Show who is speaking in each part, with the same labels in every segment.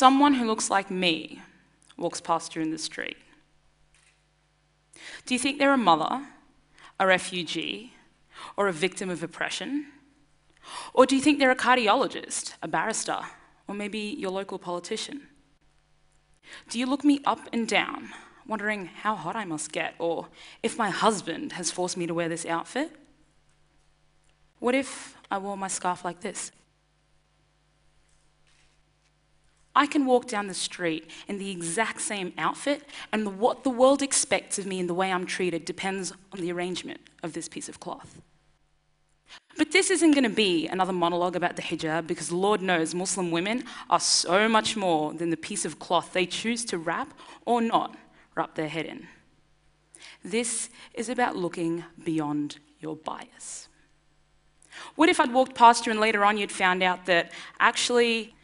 Speaker 1: someone who looks like me walks past you in the street, do you think they're a mother, a refugee, or a victim of oppression? Or do you think they're a cardiologist, a barrister, or maybe your local politician? Do you look me up and down, wondering how hot I must get, or if my husband has forced me to wear this outfit? What if I wore my scarf like this? I can walk down the street in the exact same outfit, and what the world expects of me and the way I'm treated depends on the arrangement of this piece of cloth. But this isn't going to be another monologue about the hijab, because Lord knows Muslim women are so much more than the piece of cloth they choose to wrap or not wrap their head in. This is about looking beyond your bias. What if I'd walked past you and later on you'd found out that actually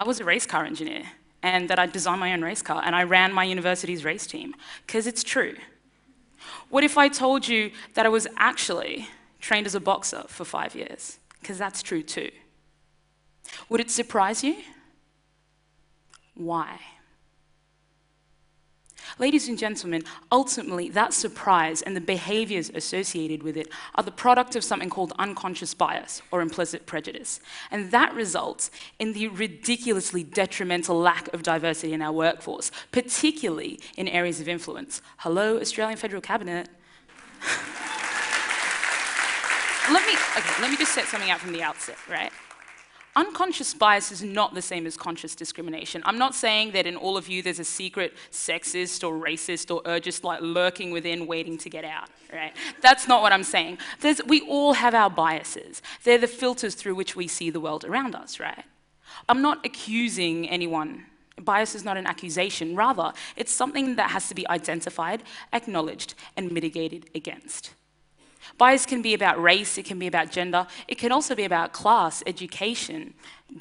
Speaker 1: I was a race car engineer and that I designed my own race car and I ran my university's race team? Because it's true. What if I told you that I was actually trained as a boxer for 5 years? Because that's true too. Would it surprise you? Why? Ladies and gentlemen, ultimately that surprise and the behaviors associated with it are the product of something called unconscious bias or implicit prejudice. And that results in the ridiculously detrimental lack of diversity in our workforce, particularly in areas of influence. Hello, Australian Federal Cabinet. Let me just set something out from the outset, right? Unconscious bias is not the same as conscious discrimination. I'm not saying that in all of you there's a secret sexist or racist or urgist like lurking within waiting to get out, right? That's not what I'm saying. We all have our biases. They're the filters through which we see the world around us, right? I'm not accusing anyone. Bias is not an accusation. Rather, it's something that has to be identified, acknowledged, and mitigated against. Bias can be about race, it can be about gender, it can also be about class, education,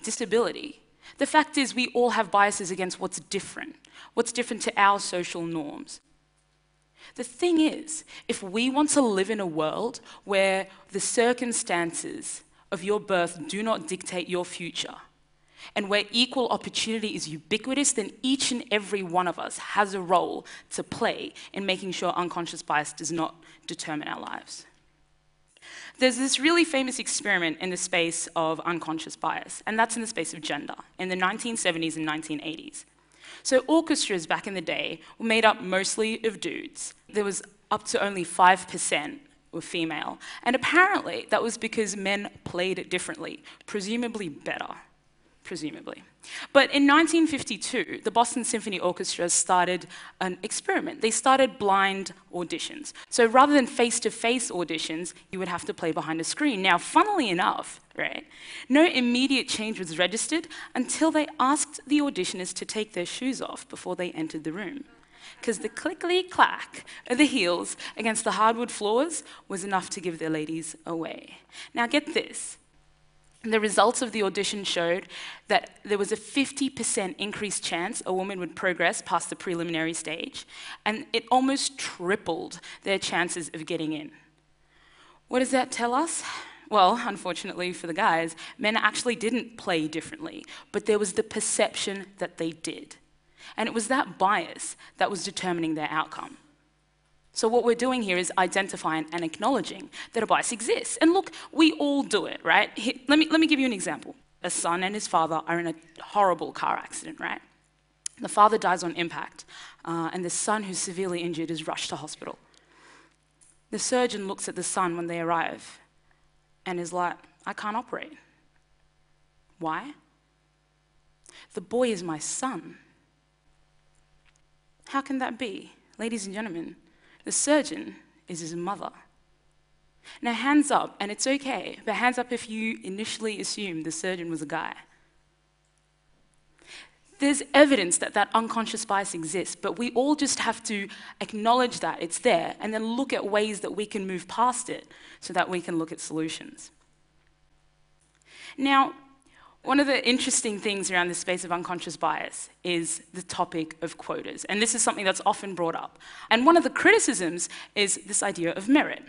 Speaker 1: disability. The fact is we all have biases against what's different to our social norms. The thing is, if we want to live in a world where the circumstances of your birth do not dictate your future, and where equal opportunity is ubiquitous, then each and every one of us has a role to play in making sure unconscious bias does not determine our lives. There's this really famous experiment in the space of unconscious bias, and that's in the space of gender, in the 1970s and 1980s. So orchestras back in the day were made up mostly of dudes. There was up to only 5% were female, and apparently that was because men played it differently, presumably better. Presumably. But in 1952, the Boston Symphony Orchestra started an experiment. They started blind auditions. So rather than face-to-face auditions, you would have to play behind a screen. Now, funnily enough, right, no immediate change was registered until they asked the auditioners to take their shoes off before they entered the room. Because the clickety-clack of the heels against the hardwood floors was enough to give their ladies away. Now, get this. The results of the audition showed that there was a 50% increased chance a woman would progress past the preliminary stage, and it almost tripled their chances of getting in. What does that tell us? Well, unfortunately for the guys, men actually didn't play differently, but there was the perception that they did. And it was that bias that was determining their outcome. So what we're doing here is identifying and acknowledging that a bias exists. And look, we all do it, right? Let me give you an example. A son and his father are in a horrible car accident, right? The father dies on impact, and the son who's severely injured is rushed to hospital. The surgeon looks at the son when they arrive and is like, I can't operate. Why? The boy is my son. How can that be? Ladies and gentlemen, the surgeon is his mother. Now, hands up, and it's okay, but hands up if you initially assumed the surgeon was a guy. There's evidence that that unconscious bias exists, but we all just have to acknowledge that it's there and then look at ways that we can move past it so that we can look at solutions. Now, one of the interesting things around the space of unconscious bias is the topic of quotas, and this is something that's often brought up. And one of the criticisms is this idea of merit.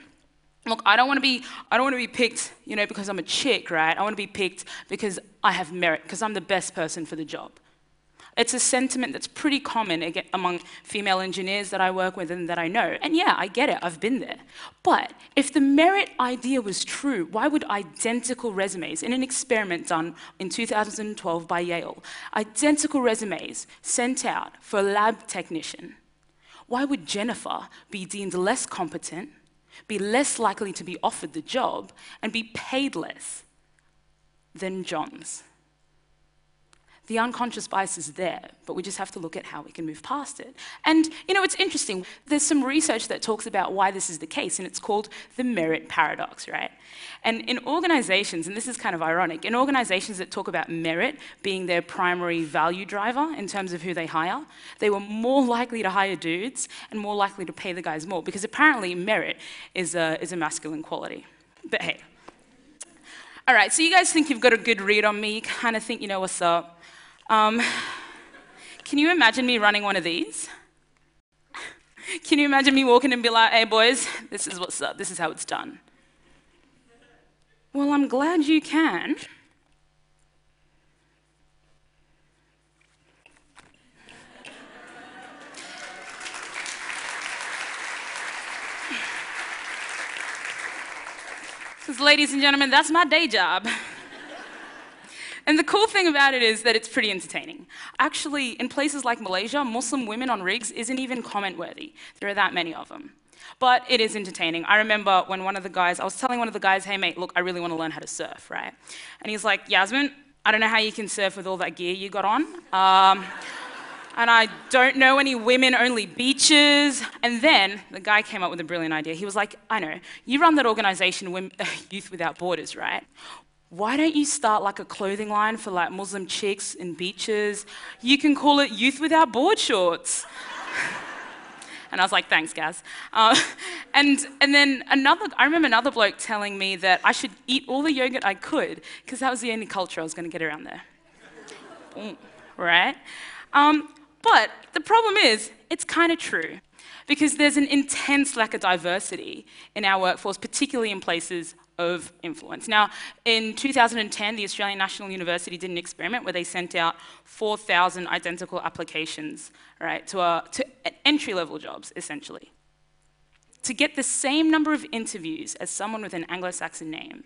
Speaker 1: Look, I don't want to be picked, because I'm a chick, right? I want to be picked because I have merit, because I'm the best person for the job. It's a sentiment that's pretty common among female engineers that I work with and that I know. And yeah, I get it, I've been there. But if the merit idea was true, why would identical resumes, in an experiment done in 2012 by Yale, identical resumes sent out for a lab technician, why would Jennifer be deemed less competent, be less likely to be offered the job, and be paid less than John's? The unconscious bias is there, but we just have to look at how we can move past it. And, you know, it's interesting. There's some research that talks about why this is the case, and it's called the merit paradox, right? And in organizations, and this is kind of ironic, in organizations that talk about merit being their primary value driver in terms of who they hire, they were more likely to hire dudes and more likely to pay the guys more, because apparently merit is a masculine quality. But hey. All right, so you guys think you've got a good read on me. You kind of think you know what's up. Can you imagine me running one of these? Can you imagine me walking and be like, hey boys, this is what's up, this is how it's done? Well, I'm glad you can. Because ladies and gentlemen, that's my day job. And the cool thing about it is that it's pretty entertaining. Actually, in places like Malaysia, Muslim women on rigs isn't even comment-worthy. There are that many of them. But it is entertaining. I remember when I was telling one of the guys, hey mate, look, I really want to learn how to surf, right? And he's like, Yasmin, I don't know how you can surf with all that gear you got on. And I don't know any women-only beaches. And then the guy came up with a brilliant idea. He was like, I know, you run that organization, Youth Without Borders, right? Why don't you start like a clothing line for like Muslim chicks in beaches? You can call it Youth Without Board Shorts. And I was like, thanks, Gaz. And then I remember another bloke telling me that I should eat all the yogurt I could, because that was the only culture I was going to get around there. Right? But the problem is, it's kind of true, because there's an intense lack of diversity in our workforce, particularly in places of influence. Now, in 2010, the Australian National University did an experiment where they sent out 4,000 identical applications, right, to entry-level jobs, essentially. To get the same number of interviews as someone with an Anglo-Saxon name,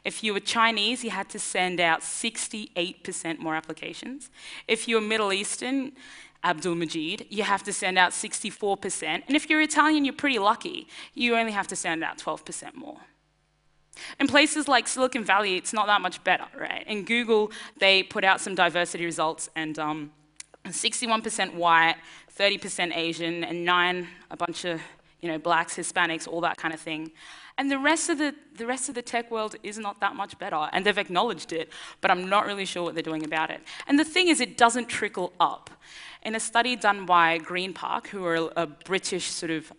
Speaker 1: if you were Chinese, you had to send out 68% more applications. If you were Middle Eastern, Abdul Majid, you have to send out 64%. And if you're Italian, you're pretty lucky. You only have to send out 12% more. In places like Silicon Valley, it's not that much better, right? In Google, they put out some diversity results, and 61% white, 30% Asian, and a bunch of blacks, Hispanics, all that kind of thing. And the rest of the tech world is not that much better, and they've acknowledged it, but I'm not really sure what they're doing about it. And the thing is, it doesn't trickle up. In a study done by Green Park, who are a British sort of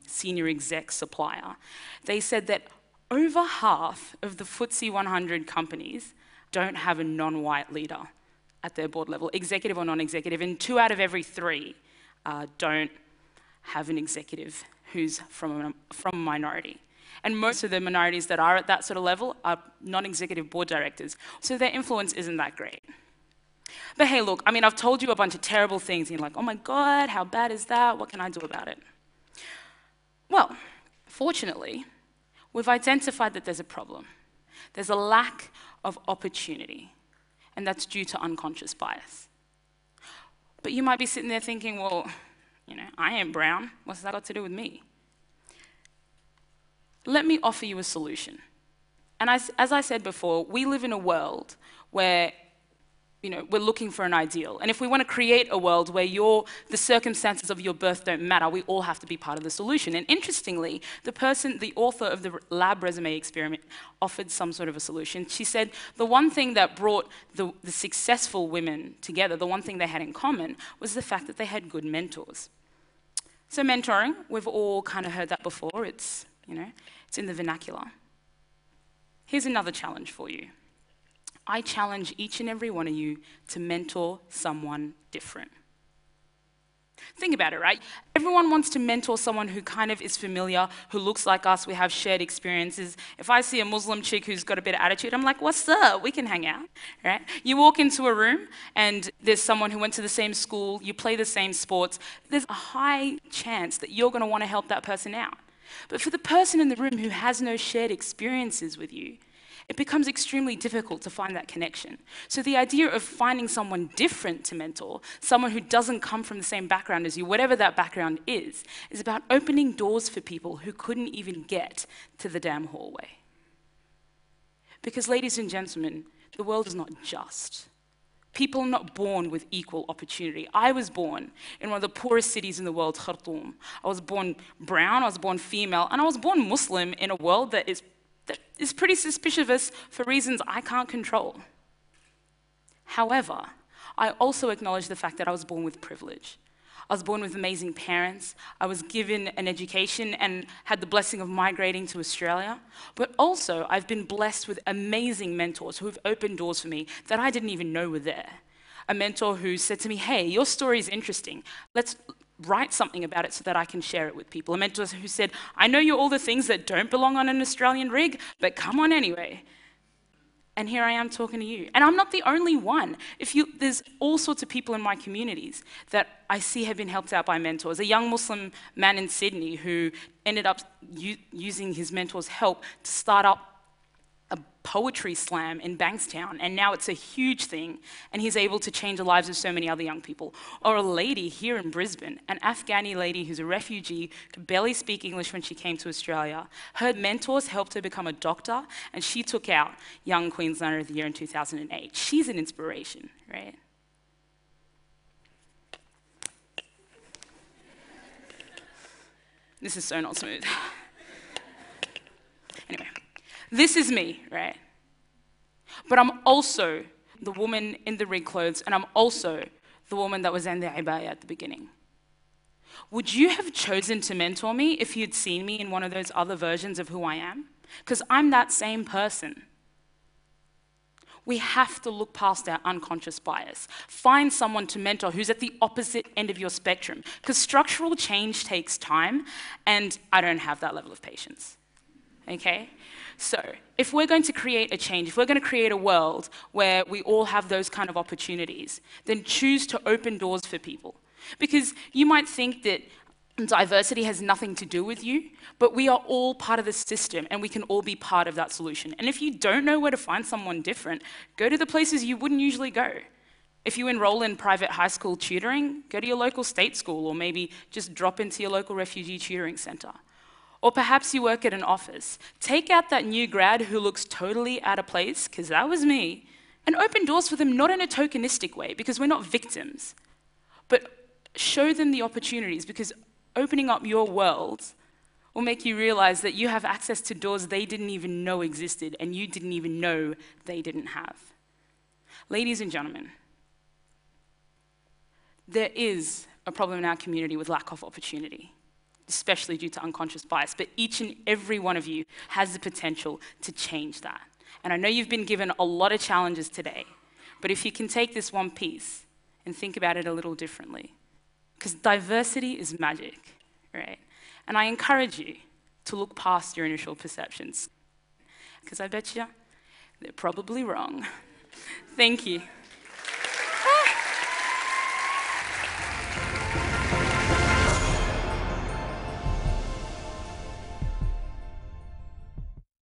Speaker 1: senior exec supplier, they said that over half of the FTSE 100 companies don't have a non-white leader at their board level, executive or non-executive, and 2 out of every 3 don't have an executive who's from a minority. And most of the minorities that are at that sort of level are non-executive board directors, so their influence isn't that great. But hey, look, I mean, I've told you a bunch of terrible things, and you're like, oh my God, how bad is that? What can I do about it? Well, fortunately, we've identified that there's a problem. There's a lack of opportunity, and that's due to unconscious bias. But you might be sitting there thinking, well, I ain't brown. What's that got to do with me? Let me offer you a solution. And as I said before, we live in a world where we're looking for an ideal. And if we want to create a world where the circumstances of your birth don't matter, we all have to be part of the solution. And interestingly, the author of the lab resume experiment offered some sort of a solution. She said the one thing that brought the successful women together, the one thing they had in common, was the fact that they had good mentors. So mentoring, we've all kind of heard that before. It's in the vernacular. Here's another challenge for you. I challenge each and every one of you to mentor someone different. Think about it, right? Everyone wants to mentor someone who kind of is familiar, who looks like us, we have shared experiences. If I see a Muslim chick who's got a bit of attitude, I'm like, what's up? We can hang out, right? You walk into a room and there's someone who went to the same school, you play the same sports, there's a high chance that you're gonna wanna help that person out. But for the person in the room who has no shared experiences with you, it becomes extremely difficult to find that connection. So the idea of finding someone different to mentor, someone who doesn't come from the same background as you, whatever that background is about opening doors for people who couldn't even get to the damn hallway. Because ladies and gentlemen, the world is not just. People are not born with equal opportunity. I was born in one of the poorest cities in the world, Khartoum. I was born brown, I was born female, and I was born Muslim in a world that is pretty suspicious for reasons I can't control. However, I also acknowledge the fact that I was born with privilege. I was born with amazing parents, I was given an education and had the blessing of migrating to Australia, but also I've been blessed with amazing mentors who have opened doors for me that I didn't even know were there. A mentor who said to me, hey, your story is interesting, let's write something about it so that I can share it with people. A mentor who said, I know you're all the things that don't belong on an Australian rig, but come on anyway. And here I am talking to you. And I'm not the only one. There's all sorts of people in my communities that I see have been helped out by mentors. A young Muslim man in Sydney who ended up using his mentor's help to start up a poetry slam in Bankstown, and now it's a huge thing, and he's able to change the lives of so many other young people. Or a lady here in Brisbane, an Afghani lady who's a refugee, could barely speak English when she came to Australia. Her mentors helped her become a doctor, and she took out Young Queenslander of the Year in 2008. She's an inspiration, right? This is so not smooth. Anyway. This is me, right? But I'm also the woman in the rig clothes, and I'm also the woman that was in the ibaya at the beginning. Would you have chosen to mentor me if you'd seen me in one of those other versions of who I am? Because I'm that same person. We have to look past our unconscious bias. Find someone to mentor who's at the opposite end of your spectrum, because structural change takes time, and I don't have that level of patience. Okay? So, if we're going to create a change, if we're going to create a world where we all have those kind of opportunities, then choose to open doors for people. Because you might think that diversity has nothing to do with you, but we are all part of the system and we can all be part of that solution. And if you don't know where to find someone different, go to the places you wouldn't usually go. If you enroll in private high school tutoring, go to your local state school, or maybe just drop into your local refugee tutoring center. Or perhaps you work at an office. Take out that new grad who looks totally out of place, because that was me, and open doors for them, not in a tokenistic way, because we're not victims, but show them the opportunities, because opening up your world will make you realize that you have access to doors they didn't even know existed, and you didn't even know they didn't have. Ladies and gentlemen, there is a problem in our community with lack of opportunity, especially due to unconscious bias, but each and every one of you has the potential to change that. And I know you've been given a lot of challenges today, but if you can take this one piece and think about it a little differently, because diversity is magic, right? And I encourage you to look past your initial perceptions, because I bet you they're probably wrong. Thank you.